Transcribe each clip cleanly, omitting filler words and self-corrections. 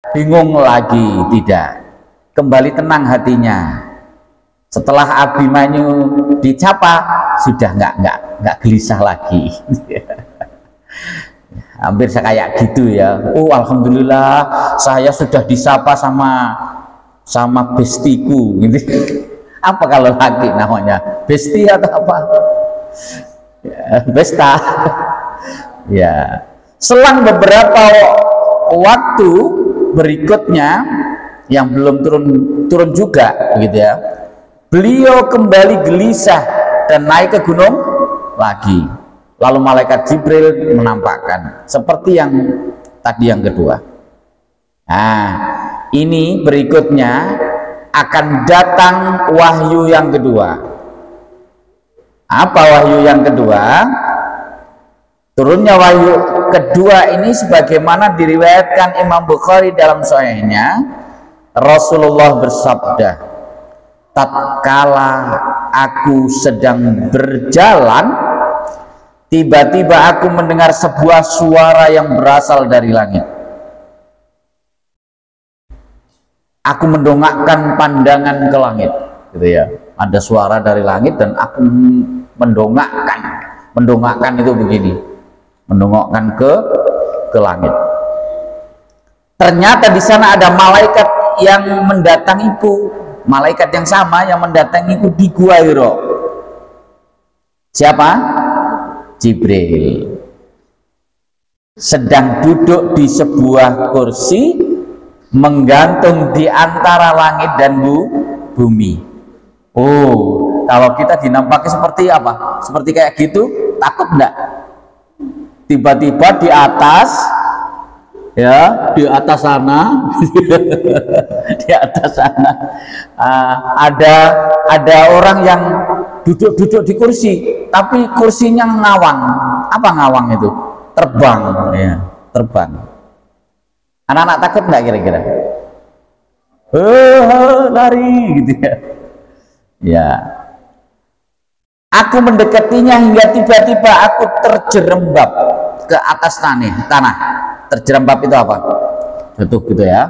bingung lagi, tidak, kembali tenang hatinya. Setelah Abimanyu dicapa, sudah nggak gelisah lagi. Hampir saya kayak gitu ya. Oh, alhamdulillah saya sudah disapa sama bestiku gitu. Apa kalau laki namanya? Besti atau apa? Ya, besta. Ya. Selang beberapa waktu berikutnya yang belum turun juga gitu ya. Beliau kembali gelisah dan naik ke gunung lagi. Lalu malaikat Jibril menampakkan seperti yang tadi yang kedua. Nah, ini berikutnya akan datang wahyu yang kedua. Apa wahyu yang kedua? Turunnya wahyu kedua ini sebagaimana diriwayatkan Imam Bukhari dalam sahihnya, Rasulullah bersabda, tatkala aku sedang berjalan, tiba-tiba aku mendengar sebuah suara yang berasal dari langit. Aku mendongakkan pandangan ke langit, gitu ya. Ada suara dari langit dan aku mendongakkan itu begini, mendongakkan ke langit. Ternyata di sana ada malaikat yang mendatangiku, malaikat yang sama yang mendatangiku di Gua Hira. Siapa? Jibril. Sedang duduk di sebuah kursi menggantung di antara langit dan bumi. Oh, kalau kita dinampaki seperti apa? Seperti kayak gitu, takut enggak? Tiba-tiba di atas, ya, di atas sana, di atas sana ada orang yang duduk di kursi, tapi kursinya ngawang. Apa ngawang itu? Terbang, ya, terbang. Anak-anak takut nggak kira-kira? Lari gitu ya. Ya. Aku mendekatinya hingga tiba-tiba aku terjerembab ke atas tanah. Terjerembab itu apa? Jatuh gitu ya.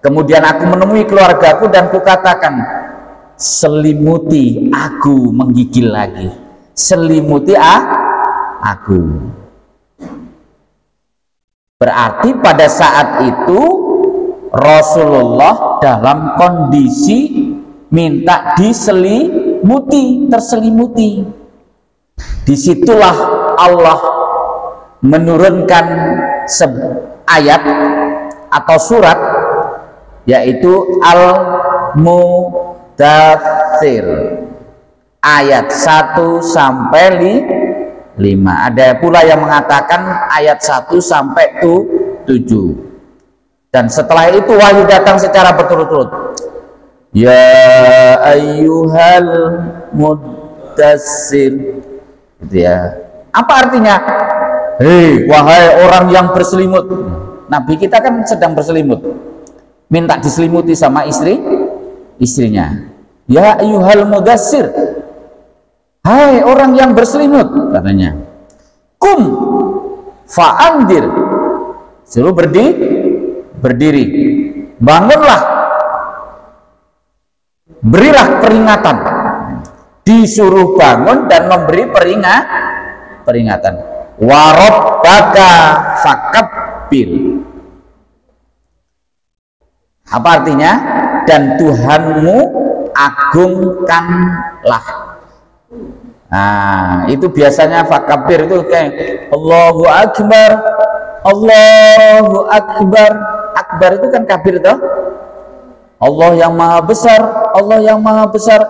Kemudian aku menemui keluargaku dan kukatakan, selimuti aku, menggigil lagi. Selimuti aku. Berarti pada saat itu Rasulullah dalam kondisi minta terselimuti. Disitulah Allah menurunkan ayat atau surat, yaitu Al-Mudaththir ayat 1 sampai 5. Ada pula yang mengatakan ayat 1 sampai 7. Dan setelah itu wahyu datang secara berturut-turut. Ya ayyuhal mudaththir, gitu ya. Apa artinya? Hei, wahai orang yang berselimut. Nabi kita kan sedang berselimut, minta diselimuti sama istrinya. Ya ayyuhal mudaththir, hai orang yang berselimut, katanya. Kum fa'andir, suruh berdiri, bangunlah, berilah peringatan. Disuruh bangun dan memberi peringatan. Warabbaka fakabbir. Apa artinya? Dan Tuhanmu agungkanlah. Nah, itu biasanya fakabbir itu kayak Allahu Akbar, Allahu Akbar. Akbar itu kan kabir toh. Allah yang maha besar, Allah yang maha besar.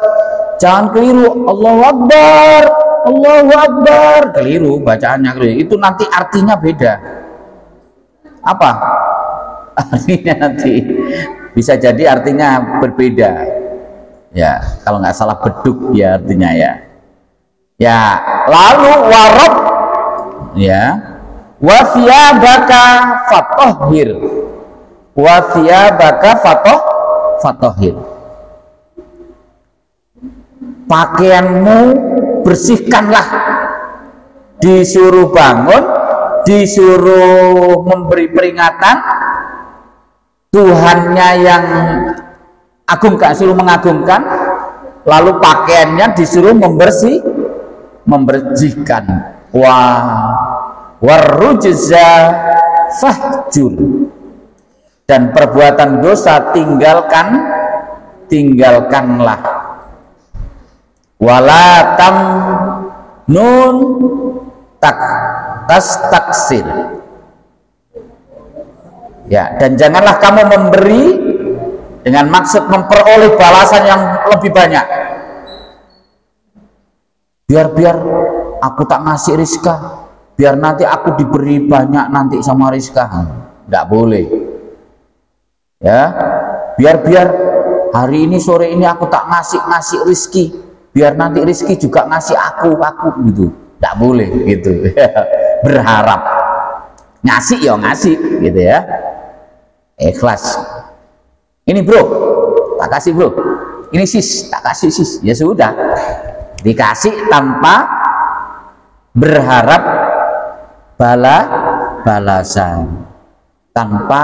Jangan keliru, Allahu Akbar, Allahu Akbar. Keliru, bacaannya keliru. Itu nanti artinya beda. Apa? Artinya nanti bisa jadi artinya berbeda. Ya, kalau nggak salah beduk ya artinya ya. Ya, lalu warob, ya, wasiyabaka fatohir, wasiyabaka fatohir. Pakaianmu bersihkanlah. Disuruh bangun, disuruh memberi peringatan. Tuhannya yang agungkan, suruh mengagungkan, lalu pakaiannya disuruh membersihkan. Warujza fahjur, dan perbuatan dosa tinggalkanlah. Wala tamnun taksir, ya, dan janganlah kamu memberi dengan maksud memperoleh balasan yang lebih banyak. Biar aku tak ngasih Rizka, biar nanti aku diberi banyak nanti sama Rizka. Nggak boleh, ya. Biar hari ini, sore ini aku tak ngasih Rizki, biar nanti Rizki juga ngasih aku gitu. Nggak boleh gitu. Berharap ngasih ya ngasih gitu ya, ikhlas. Ini bro, tak kasih bro. Ini sis, tak kasih sis. Ya sudah, dikasih tanpa berharap balasan, tanpa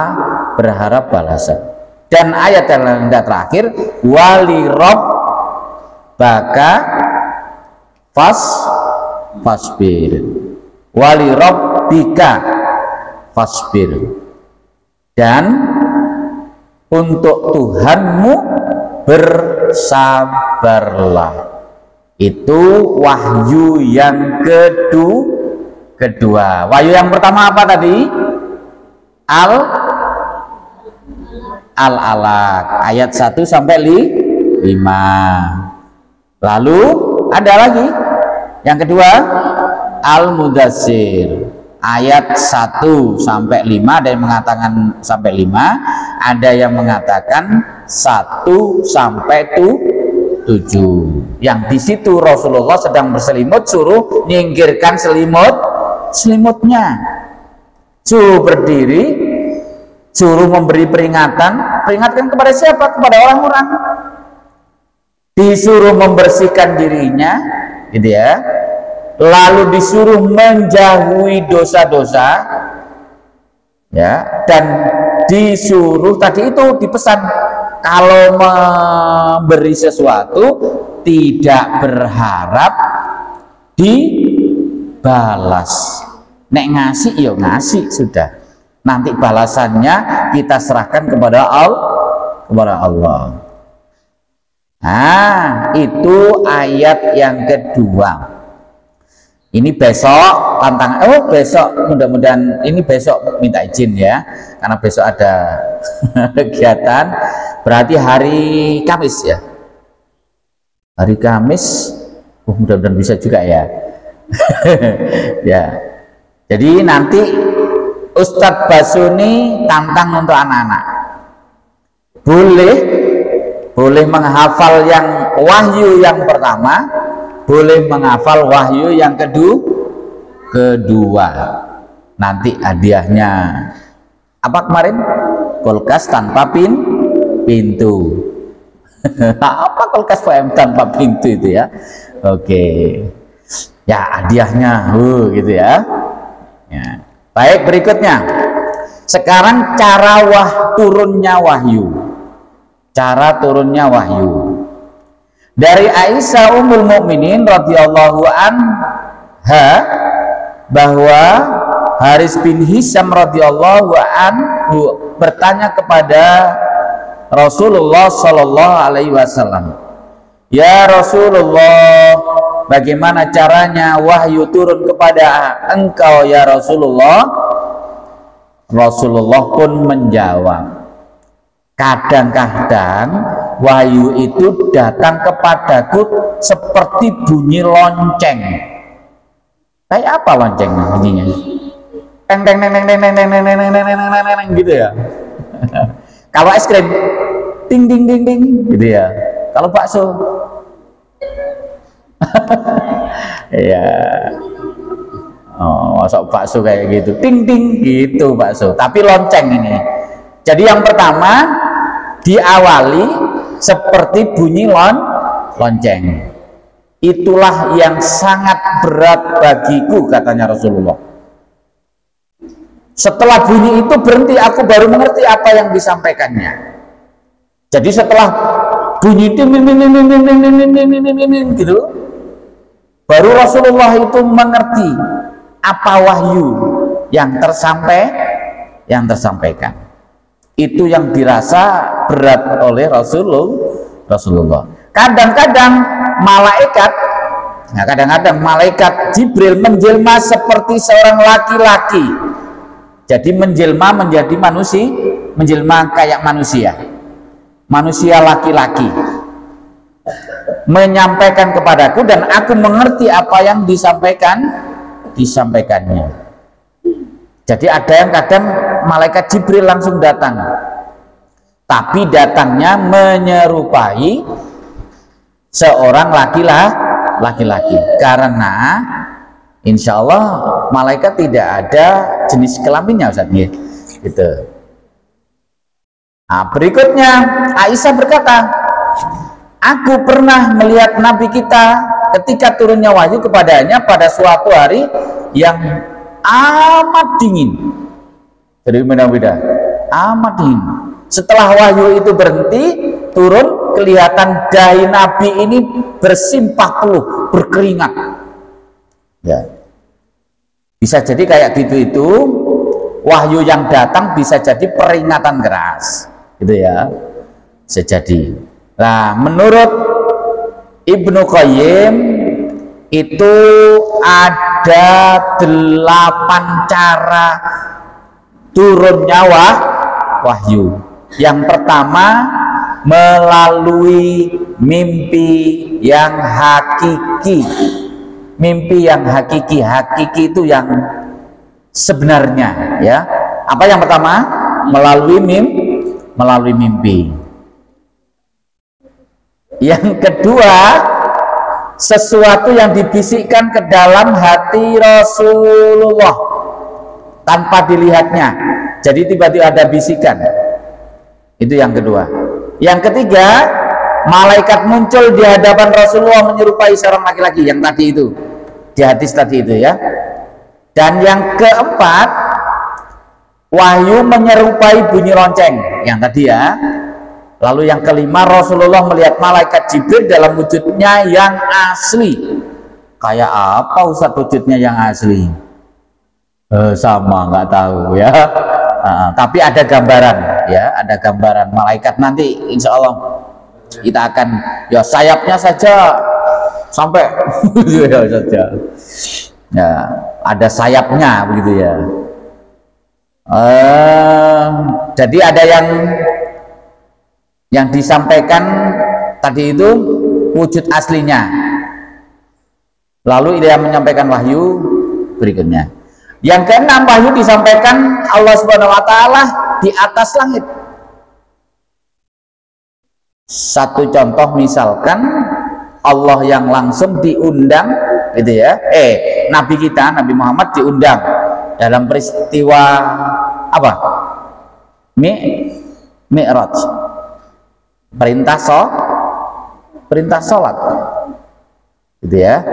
berharap balasan. Dan ayat yang terakhir, wali rob baka fasbir, wali rob bika fasbir, dan untuk Tuhanmu bersabarlah. Itu wahyu yang kedua. Wahyu yang pertama apa tadi? Al-Alaq ayat 1 sampai 5. Lalu ada lagi yang kedua, Al-Mudassir ayat 1 sampai 5. Ada yang mengatakan sampai 5, ada yang mengatakan 1 sampai 7. Yang di situ Rasulullah sedang berselimut, suruh nyingkirkan selimutnya, suruh berdiri, suruh memberi peringatkan kepada siapa? Kepada orang-orang. Disuruh membersihkan dirinya, gitu ya. Lalu disuruh menjauhi dosa-dosa, ya, dan disuruh tadi itu dipesan kalau memberi sesuatu tidak berharap dibalas. Nek ngasih ya ngasih sudah, nanti balasannya kita serahkan kepada Allah. Nah, itu ayat yang kedua. Ini besok tantangan. Besok mudah-mudahan, ini besok minta izin ya, karena besok ada kegiatan. Berarti hari Kamis ya. Hari Kamis. Mudah-mudahan bisa juga ya. Ya. Jadi nanti Ustadz Basuni tantang untuk anak-anak. Boleh menghafal yang wahyu yang pertama, boleh menghafal wahyu yang kedua. Nanti hadiahnya apa kemarin? Kulkas tanpa pintu. Apa kulkas PM tanpa pintu itu ya? Oke. Ya, hadiahnya gitu ya. Ya. Baik, berikutnya. Sekarang cara turunnya wahyu. Cara turunnya wahyu. Dari Aisyah Ummul Mukminin radhiyallahu anha bahwa Haris bin Hisham radhiyallahu anhu bertanya kepada Rasulullah sallallahu alaihi wasallam, "Ya Rasulullah, bagaimana caranya wahyu turun kepada engkau ya Rasulullah?" Rasulullah pun menjawab, "Kadang-kadang wahyu itu datang kepadaku seperti bunyi lonceng." Kayak apa loncengnya bunyinya? Teng teng teng teng teng teng teng teng teng teng teng gitu ya. Kalau es krim, ding ding ding ding gitu ya. Kalau bakso, ya, masuk bakso kayak gitu, ding ding gitu bakso. Tapi lonceng ini. Jadi yang pertama diawali seperti bunyi lonceng. Itulah yang sangat berat bagiku, katanya Rasulullah. Setelah bunyi itu berhenti, aku baru mengerti apa yang disampaikannya. Jadi setelah bunyi itu gitu, baru Rasulullah itu mengerti apa wahyu yang tersampaikan. Itu yang dirasa berat oleh Rasulullah. Kadang-kadang malaikat Jibril menjelma seperti seorang laki-laki. Jadi menjelma menjadi manusia, menjelma kayak manusia laki-laki, menyampaikan kepadaku dan aku mengerti apa yang disampaikannya. Jadi ada yang kadang malaikat Jibril langsung datang, tapi datangnya menyerupai seorang laki-laki, karena insya Allah malaikat tidak ada jenis kelaminnya, Ustaz, gitu. Nah, berikutnya Aisyah berkata, aku pernah melihat Nabi kita ketika turunnya wahyu kepadanya pada suatu hari yang amat dingin. Jadi beda-beda, amat dingin. Setelah wahyu itu berhenti turun, kelihatan dahi Nabi ini bersimpah peluh, berkeringat. Ya, bisa jadi kayak gitu itu wahyu yang datang, bisa jadi peringatan keras, gitu ya, bisa jadi. Nah, menurut Ibnu Qayyim itu ada 8 cara turunnya wahyu. Yang pertama, melalui mimpi yang hakiki. Mimpi yang hakiki itu yang sebenarnya, ya. Apa yang pertama? Melalui mimpi. Yang kedua, sesuatu yang dibisikkan ke dalam hati Rasulullah tanpa dilihatnya. Jadi tiba-tiba ada bisikan. Itu yang kedua. Yang ketiga, malaikat muncul di hadapan Rasulullah menyerupai seorang laki-laki, yang tadi itu, di hadis tadi itu, ya. Dan yang keempat, wahyu menyerupai bunyi lonceng, yang tadi, ya. Lalu yang kelima, Rasulullah melihat malaikat Jibril dalam wujudnya yang asli. Kayak apa Ustaz wujudnya yang asli? Sama, nggak tahu, ya. Tapi ada gambaran, ya, ada gambaran malaikat nanti insya Allah kita akan, ya, sayapnya saja sampai ya saja, ya, ada sayapnya begitu, ya. Jadi ada yang disampaikan tadi itu wujud aslinya, lalu dia menyampaikan wahyu berikutnya. Yang keenam, wahyu disampaikan Allah Subhanahu wa Ta'ala di atas langit. Satu contoh, misalkan Allah yang langsung diundang, gitu ya. Nabi kita, Nabi Muhammad diundang dalam peristiwa apa? Mi'raj. Perintah sholat, gitu ya.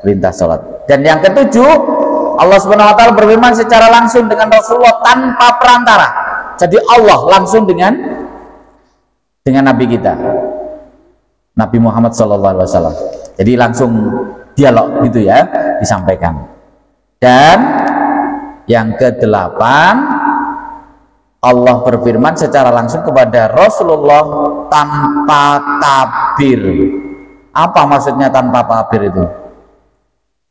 Perintah sholat. Dan yang ketujuh, Allah Subhanahu wa Ta'ala berfirman secara langsung dengan Rasulullah tanpa perantara. Jadi Allah langsung dengan Nabi kita, Nabi Muhammad SAW. Jadi langsung dialog, gitu ya, disampaikan. Dan yang kedelapan, Allah berfirman secara langsung kepada Rasulullah tanpa tabir. Apa maksudnya tanpa tabir itu?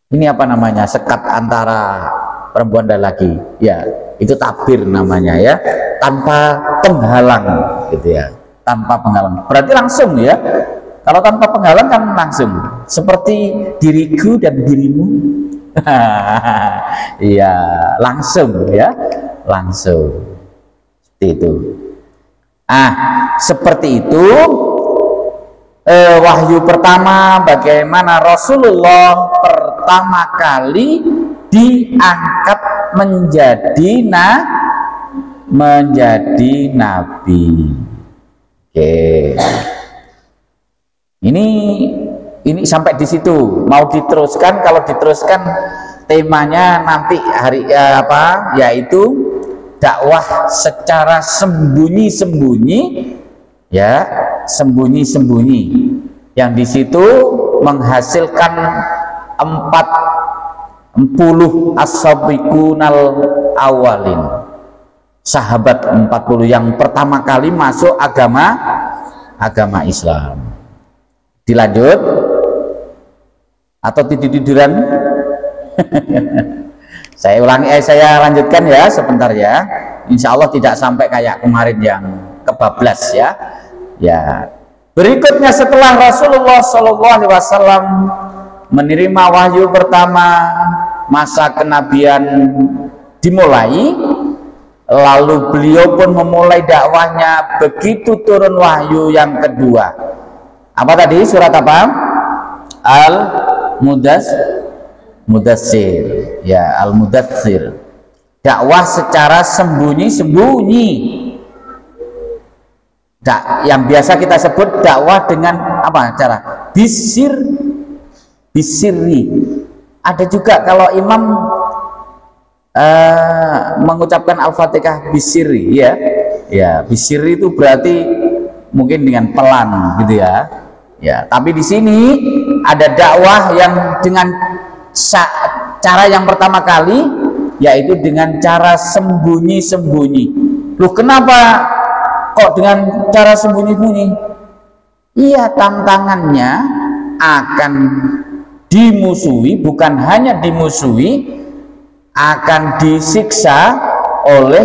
Ini apa namanya? Sekat antara perempuan dan laki, ya, itu tabir namanya, ya, tanpa penghalang, gitu ya, tanpa penghalang. Berarti langsung, ya. Kalau tanpa penghalang kan langsung, seperti diriku dan dirimu. Iya, langsung, ya, langsung. Seperti itu. Seperti itu. Wahyu pertama, bagaimana Rasulullah pertama kali diangkat menjadi nabi. Oke. Ini sampai di situ. Mau diteruskan, kalau diteruskan temanya nanti hari yaitu dakwah secara sembunyi-sembunyi, ya, sembunyi-sembunyi, yang di situ menghasilkan 40 as-sabiqunal awalin, sahabat 40 yang pertama kali masuk agama Islam. Dilanjut atau tidur-tiduran? Saya lanjutkan ya sebentar ya. Insya Allah tidak sampai kayak kemarin yang kebablas ya. Ya. Berikutnya setelah Rasulullah SAW menerima wahyu pertama, masa kenabian dimulai, lalu beliau pun memulai dakwahnya. Begitu turun wahyu yang kedua, apa tadi, surat apa? Al-Mudassir, ya, Al-Mudassir. Dakwah secara sembunyi-sembunyi, yang biasa kita sebut dakwah dengan apa cara? Bisirri. Ada juga kalau imam mengucapkan Al-Fatihah bisirri, ya, bisirri itu berarti mungkin dengan pelan gitu ya. Ya, tapi di sini ada dakwah yang dengan cara yang pertama kali, yaitu dengan cara sembunyi-sembunyi. Loh, kenapa kok dengan cara sembunyi-sembunyi? Iya, tantangannya akan dimusuhi, bukan hanya dimusuhi, akan disiksa oleh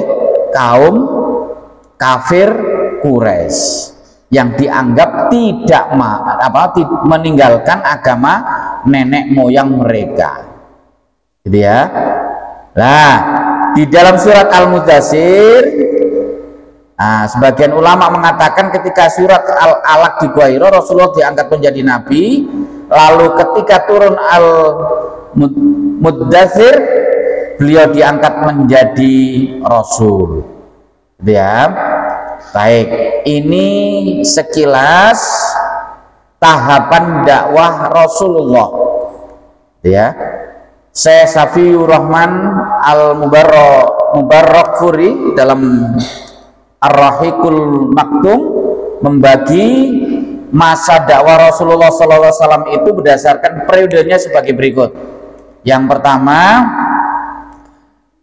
kaum kafir Quraisy yang dianggap tidak meninggalkan agama nenek moyang mereka, gitu ya. Nah, di dalam surat Al-Mudassir, sebagian ulama mengatakan ketika surat Al-Alaq di Gua Hira, Rasulullah diangkat menjadi nabi, lalu ketika turun Al-Mudassir, beliau diangkat menjadi rasul, gitu ya. Baik, ini sekilas tahapan dakwah Rasulullah, ya. Syekh Safiur Rahman Al-Mubarakfuri dalam Ar-Rahiqul Maktum membagi masa dakwah Rasulullah SAW itu berdasarkan periodenya sebagai berikut. Yang pertama,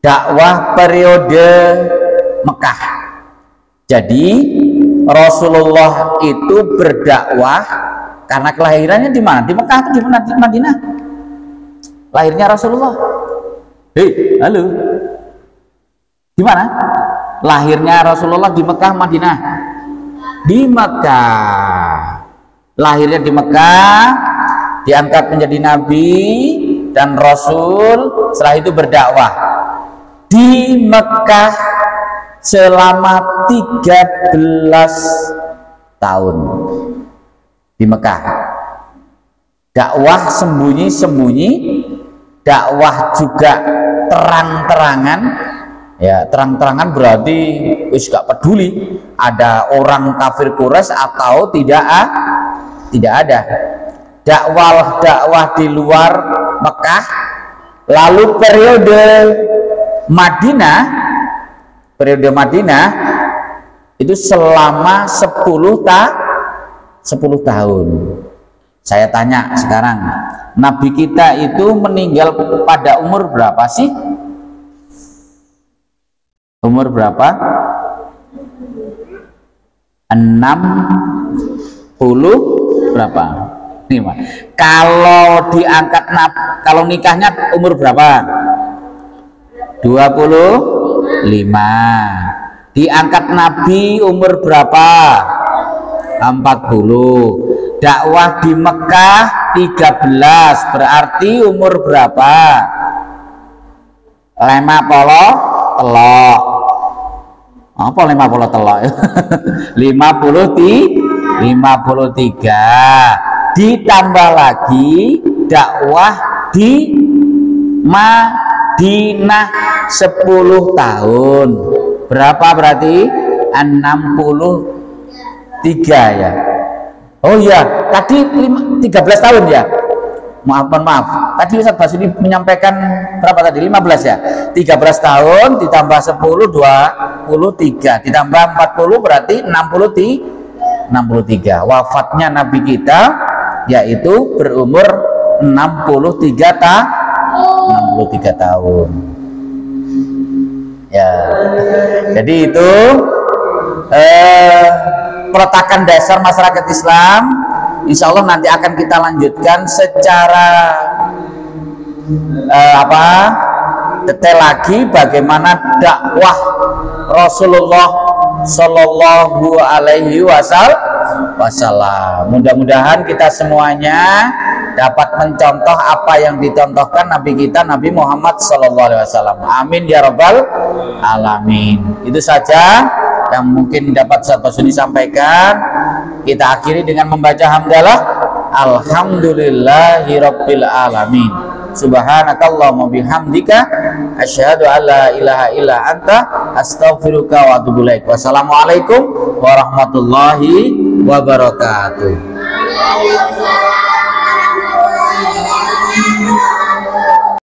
dakwah periode Mekah. Jadi Rasulullah itu berdakwah karena kelahirannya di mana? Di Mekah atau di mana? Di Madinah. Lahirnya Rasulullah. Hei, halo. Di mana? Lahirnya Rasulullah di Mekah, Madinah. Di Mekah. Lahirnya di Mekah, diangkat menjadi nabi dan rasul, setelah itu berdakwah di Mekah selama 13 tahun. Di Mekah dakwah sembunyi-sembunyi, dakwah juga terang-terangan, ya, terang-terangan berarti wis gak peduli ada orang kafir Quraisy atau tidak ada. Dakwah di luar Mekah. Lalu periode Madinah itu selama 10 tahun. Saya tanya sekarang, Nabi kita itu meninggal pada umur berapa sih? Umur berapa? 60 berapa? Nih, Pak. Kalau diangkat kalau nikahnya umur berapa? 25. Diangkat Nabi umur berapa? 40. Dakwah di Mekah 13, berarti umur berapa? 50 apa 50 telok? 53. Ditambah lagi dakwah di Madinah 10 tahun. Berapa berarti? 63 ya. Oh iya, tadi 13 tahun ya. maaf. Tadi Ustaz Basudi menyampaikan berapa tadi? 15 ya. 13 tahun ditambah 10 23, ditambah 40 berarti 63. Wafatnya Nabi kita yaitu berumur 63 tahun. Ya. Jadi itu peletakan dasar masyarakat Islam. Insya Allah nanti akan kita lanjutkan secara detail lagi bagaimana dakwah Rasulullah Shallallahu Alaihi Wasallam. Mudah-mudahan kita semuanya dapat mencontoh apa yang dicontohkan Nabi kita Nabi Muhammad Shallallahu Alaihi Wasallam. Amin ya Rabbal Alamin. Itu saja yang mungkin dapat Ustaz Basudi sampaikan. Kita akhiri dengan membaca hamdalah. Alhamdulillahirabbil alamin. Subhanakallahumma bihamdika asyhadu an la ilaha illa anta astaghfiruka wa atubu ilaik. Wassalamualaikum warahmatullahi wabarakatuh.